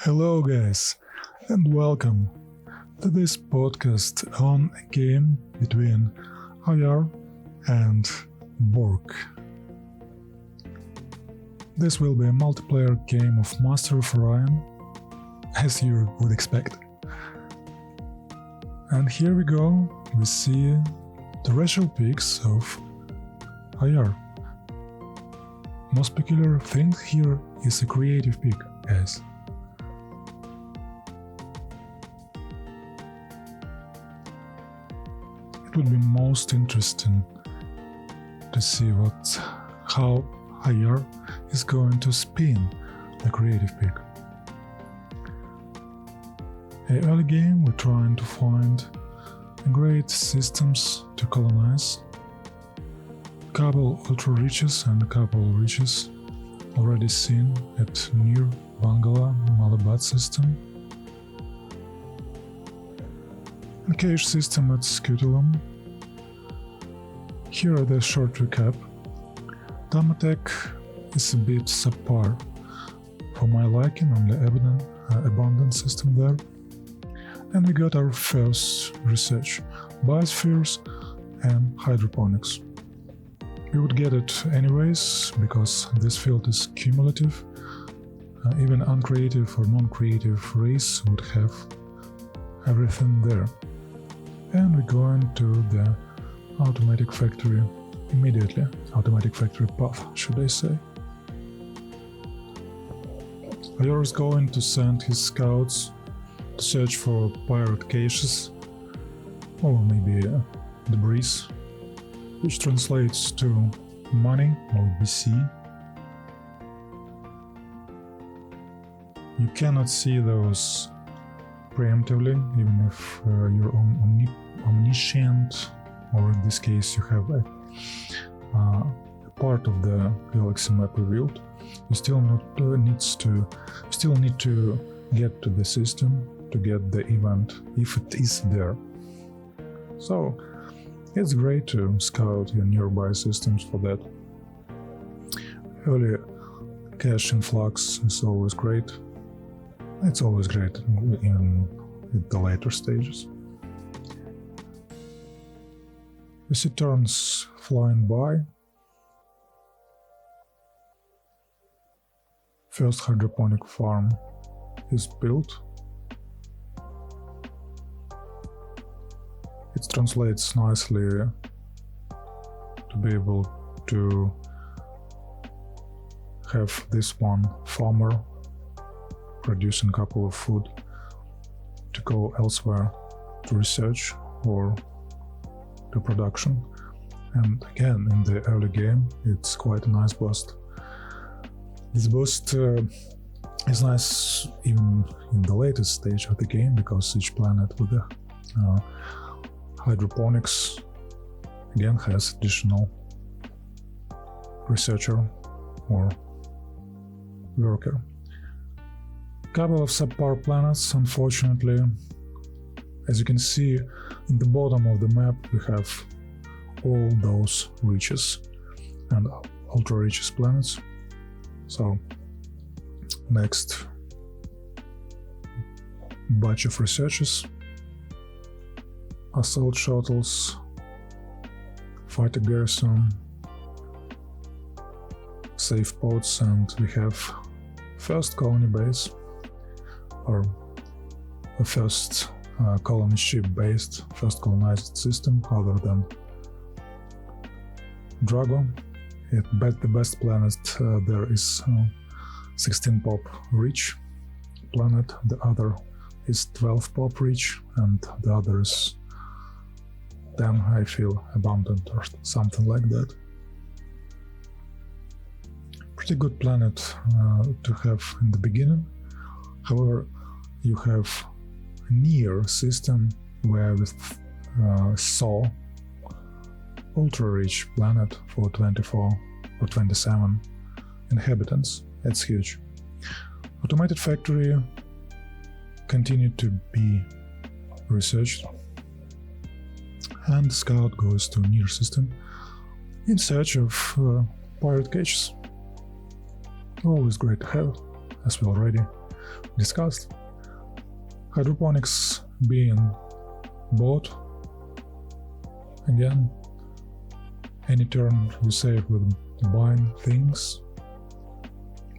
Hello guys, and welcome to this podcast on a game between IR and Bork. This will be a multiplayer game of Master of Orion, as you would expect. And here we go, we see the racial pics of IR. Most peculiar thing here is a creative pic, guys. It would be most interesting to see how IR is going to spin the creative pic. In early game, we're trying to find great systems to colonize. A couple ultra riches and a couple riches already seen at near Bangala Malabat system. And cache system at Scutellum. Here are the short recap. Dam attack is a bit subpar for my liking on the abundant system there. And we got our first research, biospheres and hydroponics. We would get it anyways, because this field is cumulative. Even uncreative or non-creative race would have everything there. And we're going to the automatic factory immediately. Automatic factory path, should I say. IR is going to send his scouts to search for pirate caches, or maybe debris, which translates to money or BC. You cannot see those preemptively, even if you're omniscient, or in this case you have a part of the galaxy map revealed. You still need to get to the system to get the event if it is there. So it's great to scout your nearby systems for that. Early cache influx is always great. It's always great in the later stages. We see turns flying by. First hydroponic farm is built. It translates nicely to be able to have this one farmer producing a couple of food to go elsewhere to research or to production. And again, in the early game, it's quite a nice boost. This boost is nice even in the latest stage of the game, because each planet with the hydroponics again has additional researcher or worker. Couple of subpar planets, unfortunately. As you can see, in the bottom of the map we have all those riches and ultra riches planets. So next batch of researchers, assault shuttles, fighter garrison, safe pods, and we have first colony base, or the first colony ship based, first colonized system other than Drago. The best planet there is 16 pop rich planet, the other is 12 pop rich, and the other is 10 I feel abundant or something like that. Pretty good planet to have in the beginning. However, you have a near system where with saw ultra rich planet for 24 or 27 inhabitants. That's huge. Automated factory continued to be researched, and scout goes to near system in search of pirate caches. Always great to have, as we already discussed. Hydroponics being bought. Again, any turn you save with buying things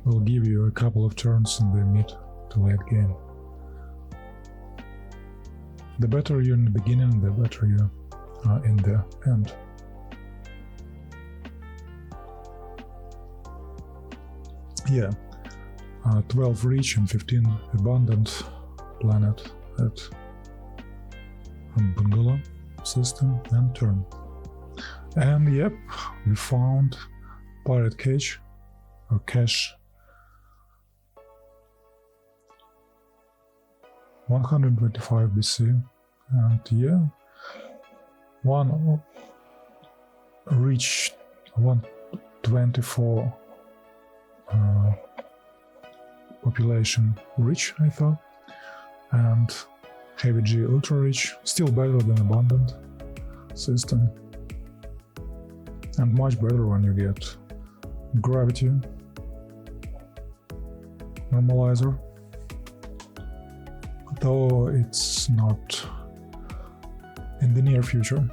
will give you a couple of turns in the mid to late game. The better you're in the beginning, the better you are in the end. Yeah, 12 rich and 15 abundant planet at bungalow system and turn. And yep, we found pirate cage or cache. 125 BC, and yeah, one reached 124 population rich, I thought, and heavy G ultra rich, still better than abundant system, and much better when you get gravity normalizer, though it's not in the near future.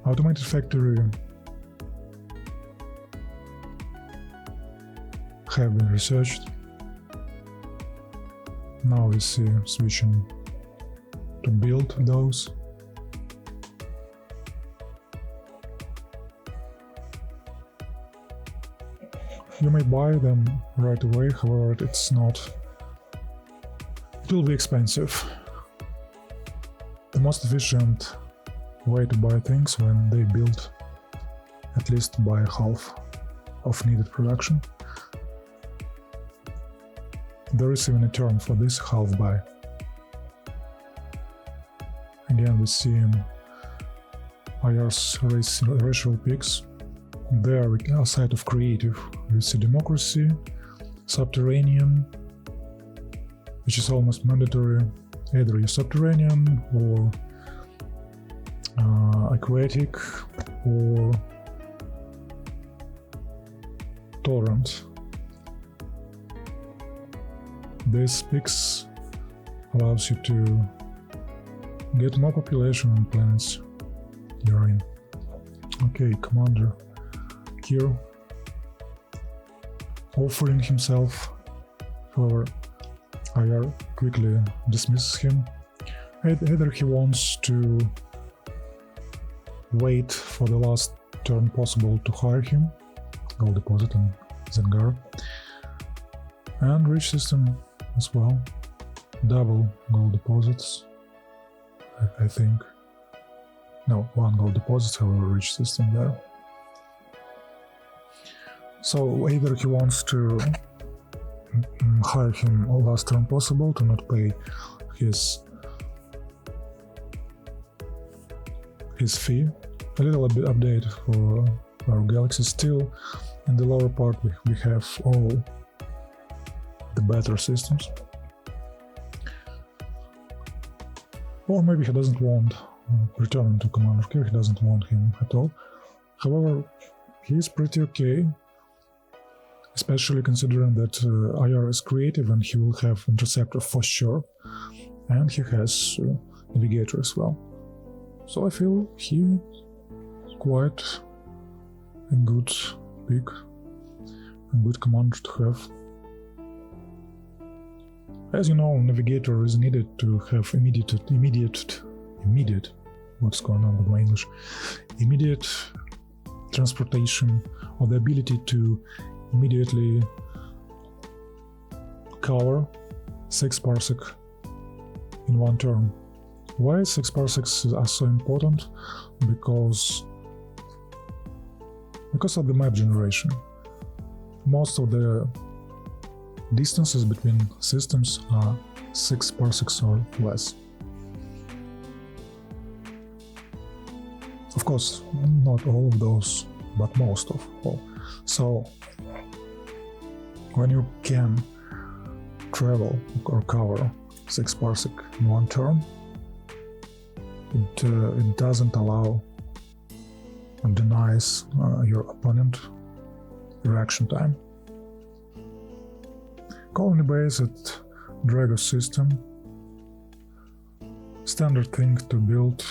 Automated factory have been researched. Now we see switching to build those. You may buy them right away, however it's not. It will be expensive. The most efficient way to buy things when they build at least by half of needed production. There is even a term for this, half buy. Again, we see IR's racial peaks. There, outside of creative, we see democracy, subterranean, which is almost mandatory. Either you're subterranean or aquatic or tolerant. This peaks allows you to get more population on planets you're in. Okay, commander here offering himself, however IR quickly dismisses him. Either he wants to wait for the last turn possible to hire him, gold deposit and Zengar, and rich system as well, double gold deposits, I think. No, one gold deposit, however rich system there. So either he wants to hire him last turn possible to not pay his fee. A little bit update for our galaxy. Still in the lower part we have all the better systems, or maybe he doesn't want returning to Commander K, he doesn't want him at all. However, he's pretty okay, especially considering that IR is creative and he will have interceptor for sure, and he has navigator as well. So I feel he quite a good pick, a good commander to have. As you know, navigator is needed to have immediate, what's going on with my English? Immediate transportation, or the ability to immediately cover 6 parsec in one turn. Why 6 parsecs are so important? Because of the map generation. Most of the distances between systems are 6 parsecs or less. Of course, not all of those, but most of all. So, when you can travel or cover 6 parsec in one turn, it doesn't allow or denies your opponent reaction time. colony-based Drago system. Standard thing to build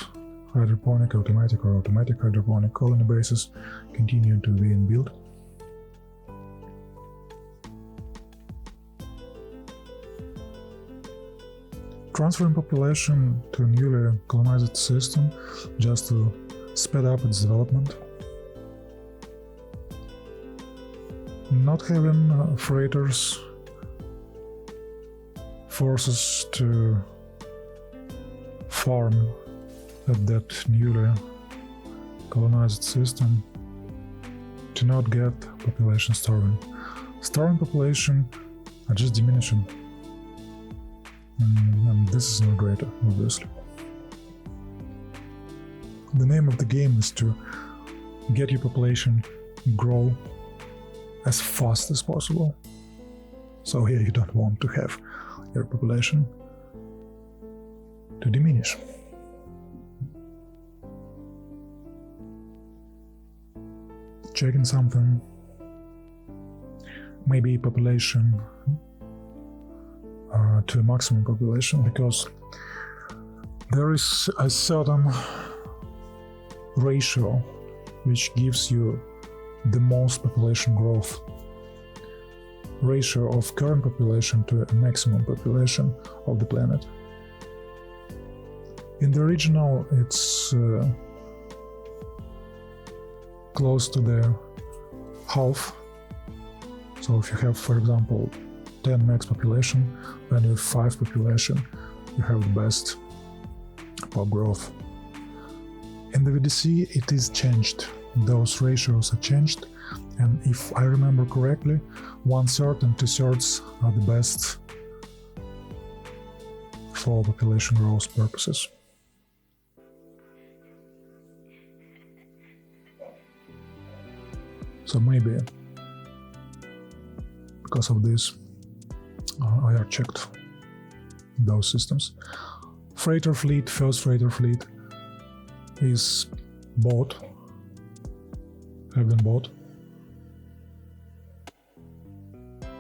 hydroponic, automatic or automatic hydroponic colony bases continue to be in build. Transferring population to a newly colonized system just to speed up its development. Not having freighters forces to farm at that newly colonized system to not get population starving. Starving population are just diminishing. And this is not great, obviously. The name of the game is to get your population grow as fast as possible. So here you don't want to have your population to diminish. Checking something, maybe population to a maximum population, because there is a certain ratio which gives you the most population growth. Ratio of current population to a maximum population of the planet. In the original, it's close to the half. So if you have, for example, 10 max population, when you have 5 population, you have the best pop growth. In the VDC, it is changed. Those ratios are changed, and if I remember correctly, 1/3 and 2/3 are the best for population growth purposes. So maybe because of this, I have checked those systems. Freighter fleet, first freighter fleet is bought, have been bought.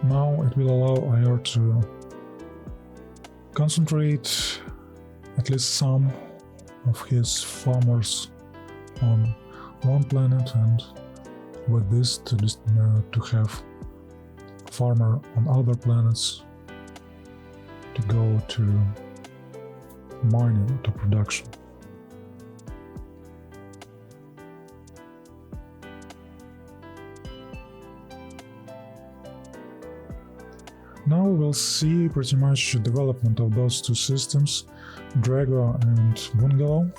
Now it will allow IR to concentrate at least some of his farmers on one planet, and with this to have farmer on other planets to go to mining, to production. Now we'll see pretty much the development of those two systems, Drago and Bungalow,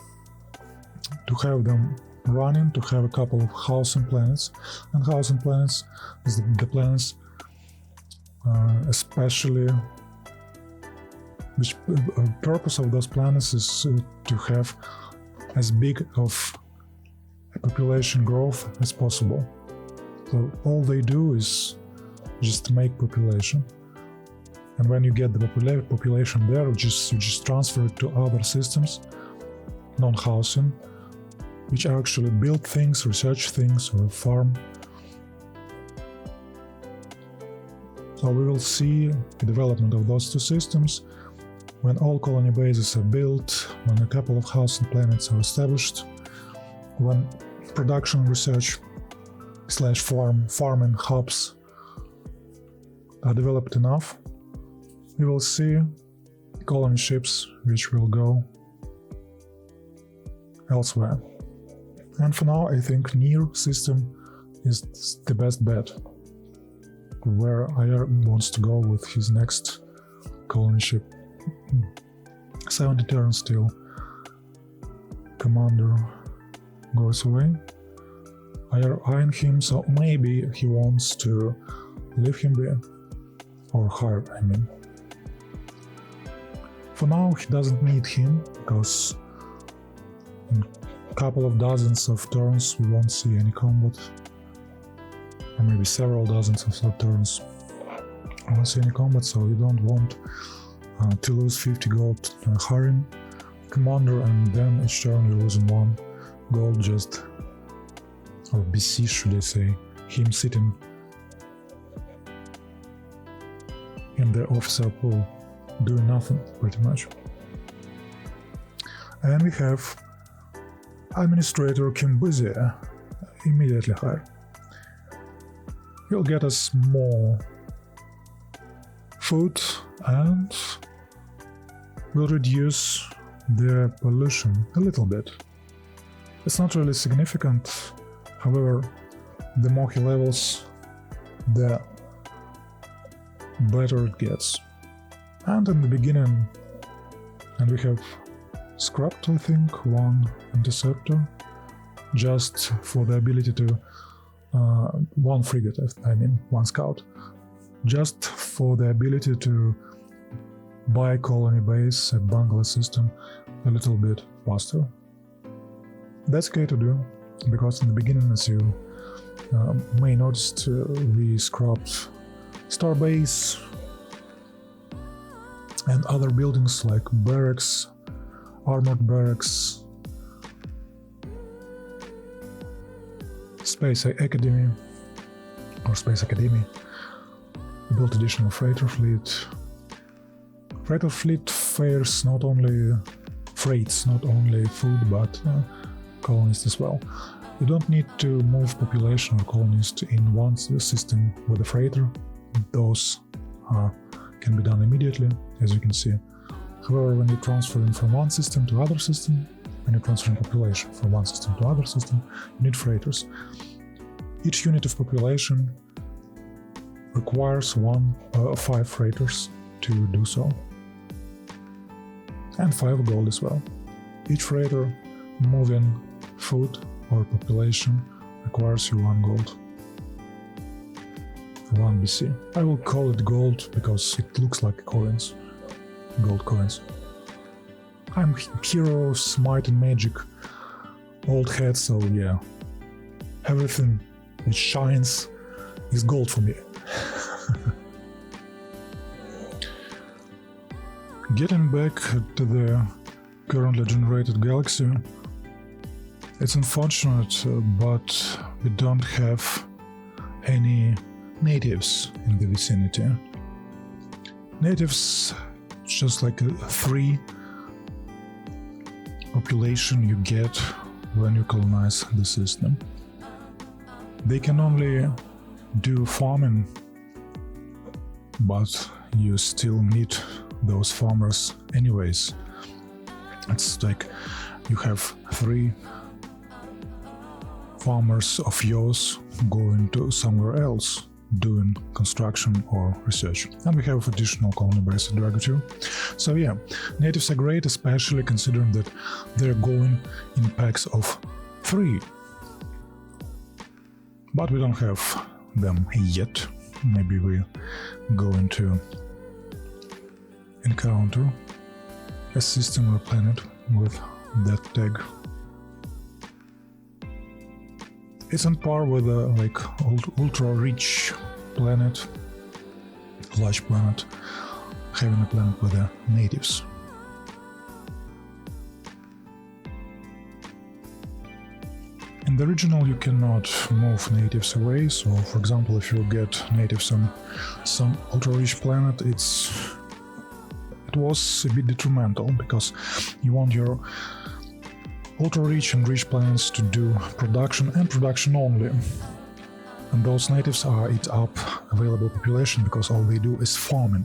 to have them running, to have a couple of housing planets. And housing planets is the planets especially, which purpose of those planets is to have as big of a population growth as possible. So all they do is just make population. And when you get the population there, you just transfer it to other systems, non-housing, which actually build things, research things, or farm. So we will see the development of those two systems when all colony bases are built, when a couple of housing planets are established, when production, research / farming hubs are developed enough. We will see colony ships which will go elsewhere. And for now, I think NIR system is the best bet, where IR wants to go with his next colony ship. 70 turns till commander goes away. IR eyeing him, so maybe he wants to leave him be, or hire, I mean. For now, he doesn't need him, because in a couple of dozens of turns we won't see any combat, or maybe several dozens of turns we won't see any combat, so you don't want to lose 50 gold hiring commander, and then each turn you're losing 1 gold just, or BC should I say, him sitting in the officer pool, doing nothing pretty much. And we have Administrator Kimbuzia, immediately hired. He'll get us more food and will reduce the pollution a little bit. It's not really significant, however, the more he levels, the better it gets. And in the beginning, and we have scrapped, I think, one interceptor, just for the ability to one frigate, I mean one scout, just for the ability to buy colony base at Bungalow system a little bit faster. That's okay to do, because in the beginning, as you may notice, we scrapped Starbase and other buildings like barracks, armored barracks, Space Academy, or Space Academy. We built additional freighter fleet. Freighter fleet fares not only freights, not only food, but colonists as well. You don't need to move population or colonists in one system with a freighter. Those can be done immediately, as you can see. However, when you're transferring from one system to other system, when you're transferring population from one system to other system, you need freighters. Each unit of population requires 5 freighters to do so, and 5 gold as well. Each freighter moving food or population requires you 1 gold. 1 BC. I will call it gold because it looks like coins. Gold coins. I'm heroes, might and magic, old head, so yeah. Everything that shines is gold for me. Getting back to the currently generated galaxy, it's unfortunate, but we don't have any natives in the vicinity. Natives, just like a 3 population you get when you colonize the system. They can only do farming, but you still need those farmers anyways. It's like you have 3 farmers of yours going to somewhere else doing construction or research. And we have additional colony base at Drago 2. So yeah, natives are great, especially considering that they're going in packs of 3. But we don't have them yet. Maybe we're going to encounter a system or planet with that tag. It's on par with a ultra-rich planet, large planet, having a planet with the natives. In the original you cannot move natives away, so for example if you get natives on some ultra-rich planet, it was a bit detrimental, because you want your ultra-rich and rich planets to do production and production only. And those natives are eat up available population because all they do is farming.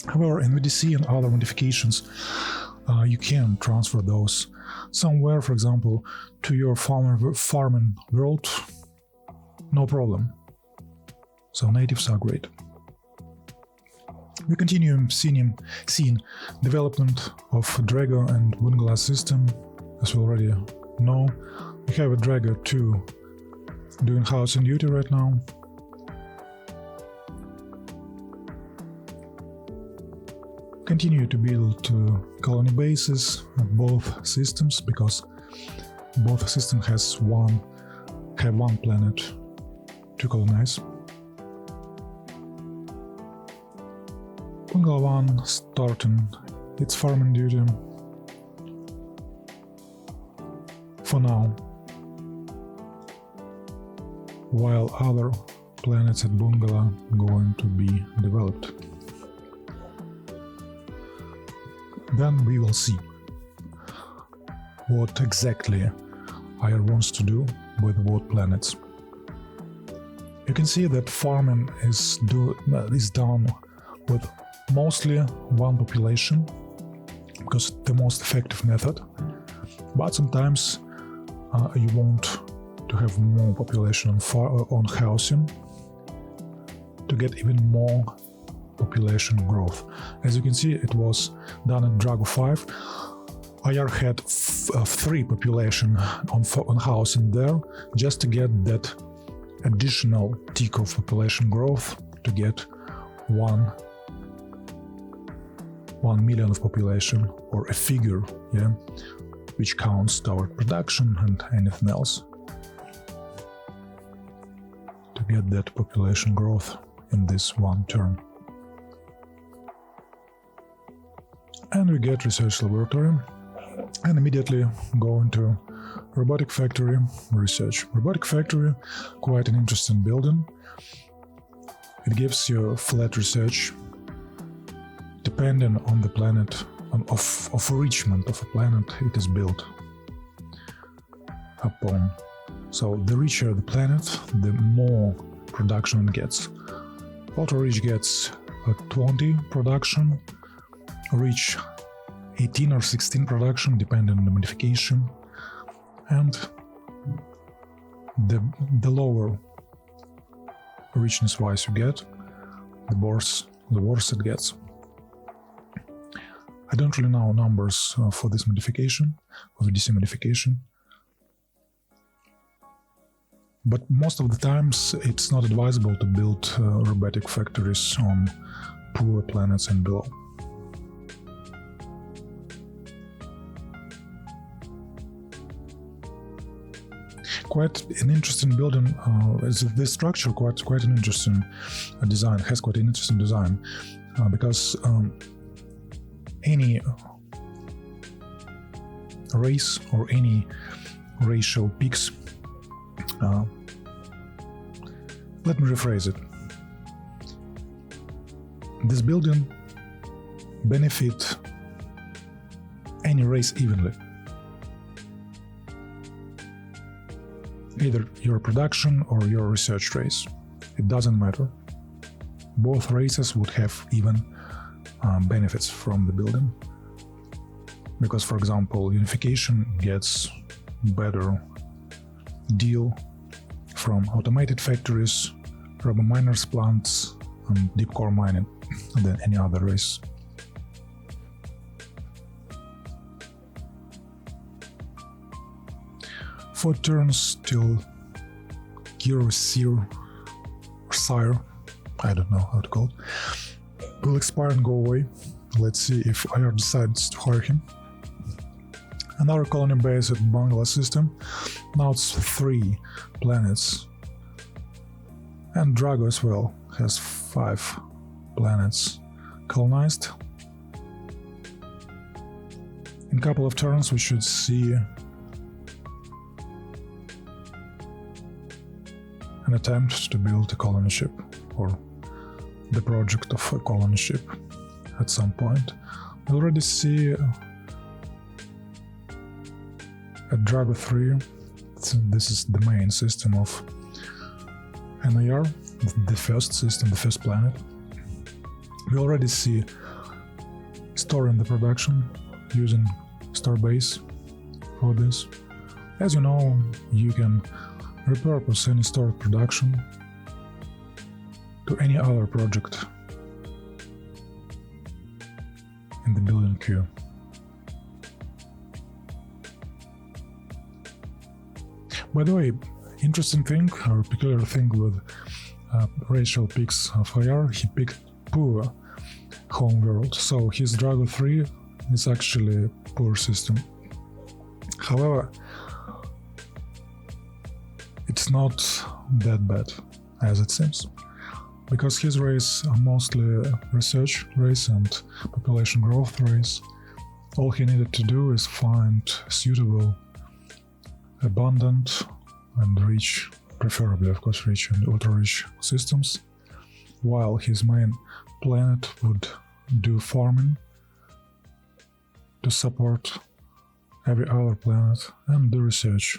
However, in VDC and other modifications, you can transfer those somewhere, for example, to your farming world, no problem. So natives are great. We continue seeing development of Drago and Bungalow system. As we already know, we have a Drago 2 doing housing duty right now. Continue to build colony bases at both systems, because both systems have one planet to colonize. Bungalow 1 starting its farming duty for now, while other planets at Bungalow going to be developed. then we will see what exactly Ayar wants to do with what planets. You can see that farming is done with mostly one population, because it's the most effective method, but sometimes you want to have more population on housing to get even more population growth. As you can see, it was done at Drago 5. Ayar had 3 population on housing there, just to get that additional tick of population growth to get 1 million of population, or a figure, yeah, which counts toward production and anything else, to get that population growth in this one turn. And we get research laboratory and immediately go into robotic factory research. Robotic factory, quite an interesting building. It gives you flat research depending on the planet, of enrichment of a planet it is built upon. So the richer the planet, the more production it gets. Ultra rich gets 20 production, rich 18 or 16 production depending on the modification, and the lower richness wise you get, the worse it gets. I don't really know numbers for this modification, for the DC modification, but most of the times it's not advisable to build robotic factories on poor planets and below. Quite an interesting building. This structure quite an interesting design. Has quite an interesting design because any race or any racial peaks. Let me rephrase it. This building benefit any race evenly. Either your production or your research race. It doesn't matter. Both races would have even benefits from the building. Because, for example, unification gets better deal from automated factories, robo-miners plants, and deep core mining than any other race. For turns till Kiro Sire, I don't know how to call it, will expire and go away. Let's see if Ayar decides to hire him. Another colony base at Bangla system. Now it's 3 planets. And Drago as well has 5 planets colonized. In a couple of turns we should see an attempt to build a colony ship, or the project of a colony ship at some point. We already see at Drago 3, this is the main system of NIR, the first system, the first planet. We already see storing the production using Starbase for this. As you know, you can repurpose any stored production to any other project in the building queue. By the way, interesting thing, or peculiar thing with racial picks of Ayar, he picked poor homeworld, so his Drago 3 is actually a poor system. However, it's not that bad as it seems, because his race are mostly research race and population growth race. All he needed to do is find suitable, abundant and rich, preferably of course rich and ultra-rich systems, while his main planet would do farming to support every other planet and do research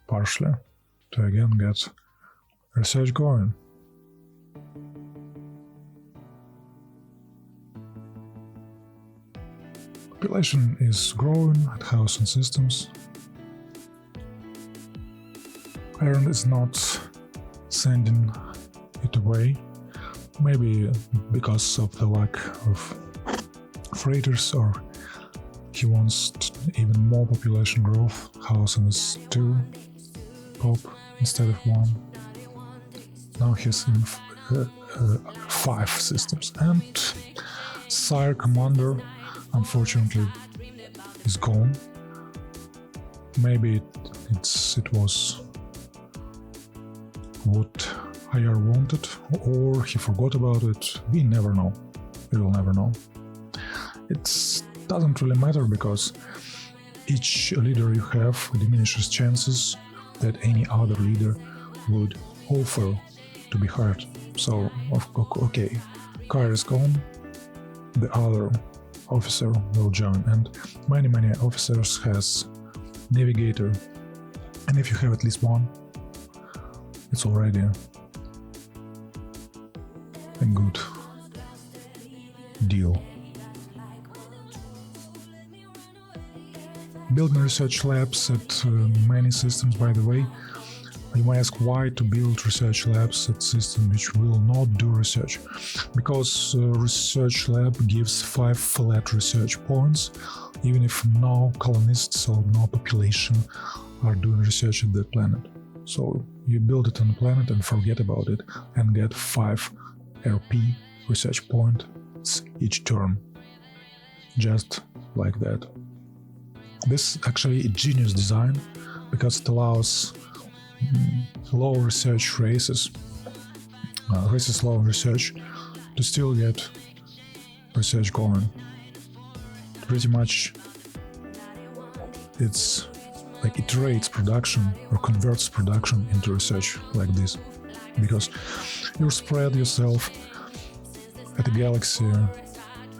partially to again get research going. Population is growing at housing systems. Iron is not sending it away, maybe because of the lack of freighters, or he wants even more population growth. Housing is 2 pop instead of 1. Now he's in 5 systems, and Sire Commander unfortunately is gone. Maybe it was what IR wanted, or he forgot about it. We never know. We will never know. It doesn't really matter, because each leader you have diminishes chances that any other leader would offer to be hired. So, okay, Kair is gone, the other officer will join, and many officers has navigator, and if you have at least one, it's already a good deal. Building research labs at many systems, by the way. You may ask why to build research labs at systems which will not do research. Because research lab gives 5 flat research points, even if no colonists or no population are doing research at that planet. So you build it on the planet and forget about it, and get 5 RP research points each turn. Just like that. This is actually a genius design, because it allows low research races low research, to still get research going. Pretty much it's like iterates production or converts production into research like this, because you spread yourself at the galaxy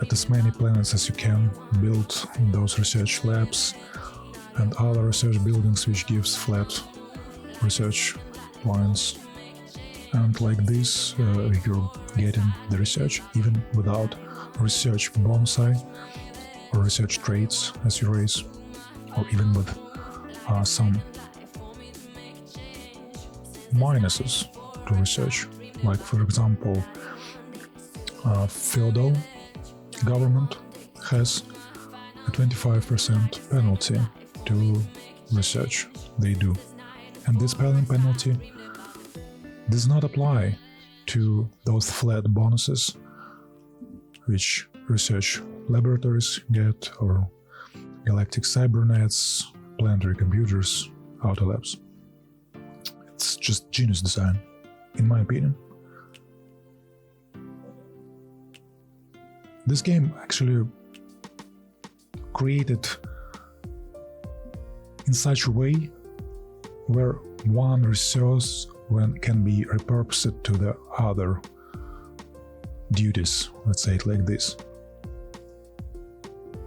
at as many planets as you can, build those research labs and other research buildings, which gives flat research points, and like this you're getting the research even without research bonusi or research traits as you raise, or even with some minuses to research, like for example feudal government has a 25% penalty to research they do. And this penalty does not apply to those flat bonuses which research laboratories get, or galactic cybernets, planetary computers, auto labs. It's just genius design, in my opinion. This game actually created in such a way where one resource can be repurposed to the other duties, let's say it like this.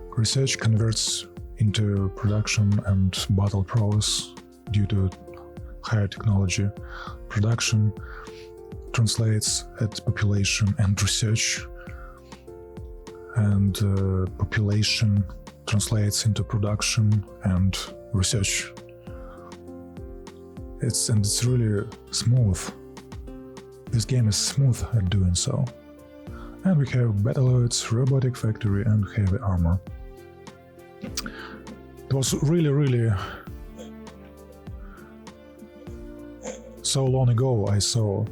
Research converts into production and battle prowess due to higher technology. Production translates at population and research, and population translates into production and research. It's really smooth. This game is smooth at doing so. And we have Battleoids, Robotic Factory, and Heavy Armor. It was really so long ago I saw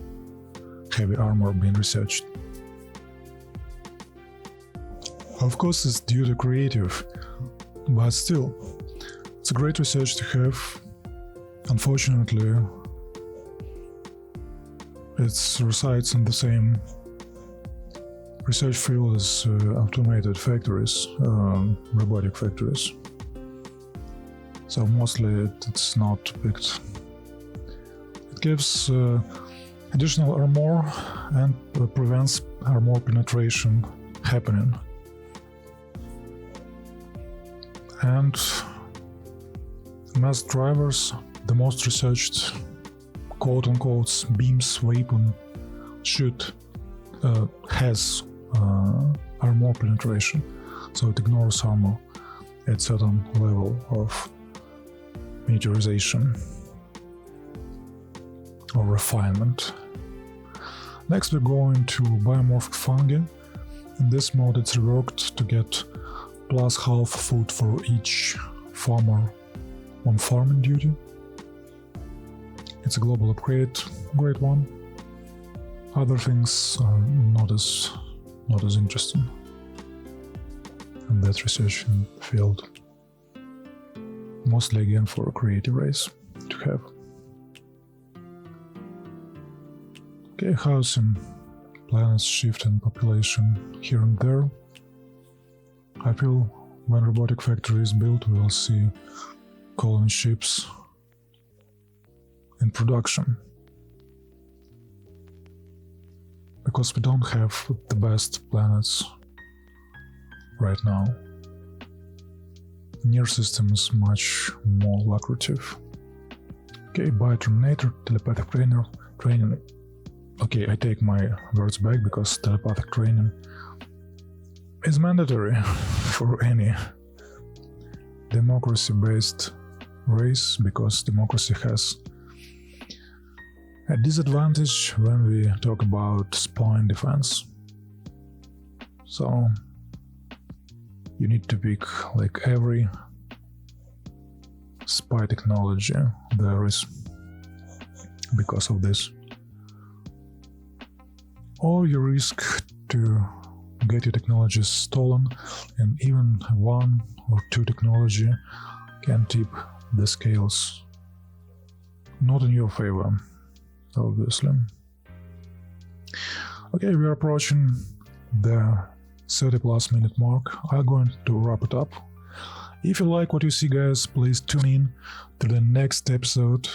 Heavy Armor being researched. Of course, it's due to creative, but still, it's a great research to have. Unfortunately, it resides in the same research field as automated factories, robotic factories. So mostly it's not picked. It gives additional armor and prevents armor penetration happening. And mass drivers, the most researched quote-unquote beams weapon, has armor penetration, so it ignores armor at certain level of miniaturization or refinement. Next we're going to biomorphic fungi. In this mode it's reworked to get plus half food for each farmer on farming duty. It's a global upgrade, great one. Other things are not as interesting in that research field. Mostly again for a creative race to have. Okay, housing planets shift in population here and there. I feel when robotic factory is built, we will see colony ships in production. Because we don't have the best planets right now. Near system is much more lucrative. Okay, Bioterminator, telepathic training. Okay, I take my words back because telepathic training is mandatory for any democracy-based race, because democracy has a disadvantage when we talk about spawn defense. So you need to pick like every spy technology there is because of this. Or you risk to get your technologies stolen, and even one or two technology can tip the scales not in your favor, obviously. Okay, we are approaching the 30+ minute mark. I'm going to wrap it up. If you like what you see, guys, please tune in to the next episode.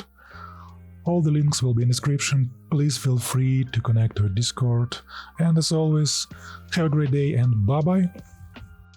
All the links will be in the description. Please feel free to connect to our Discord. And as always, have a great day and bye-bye.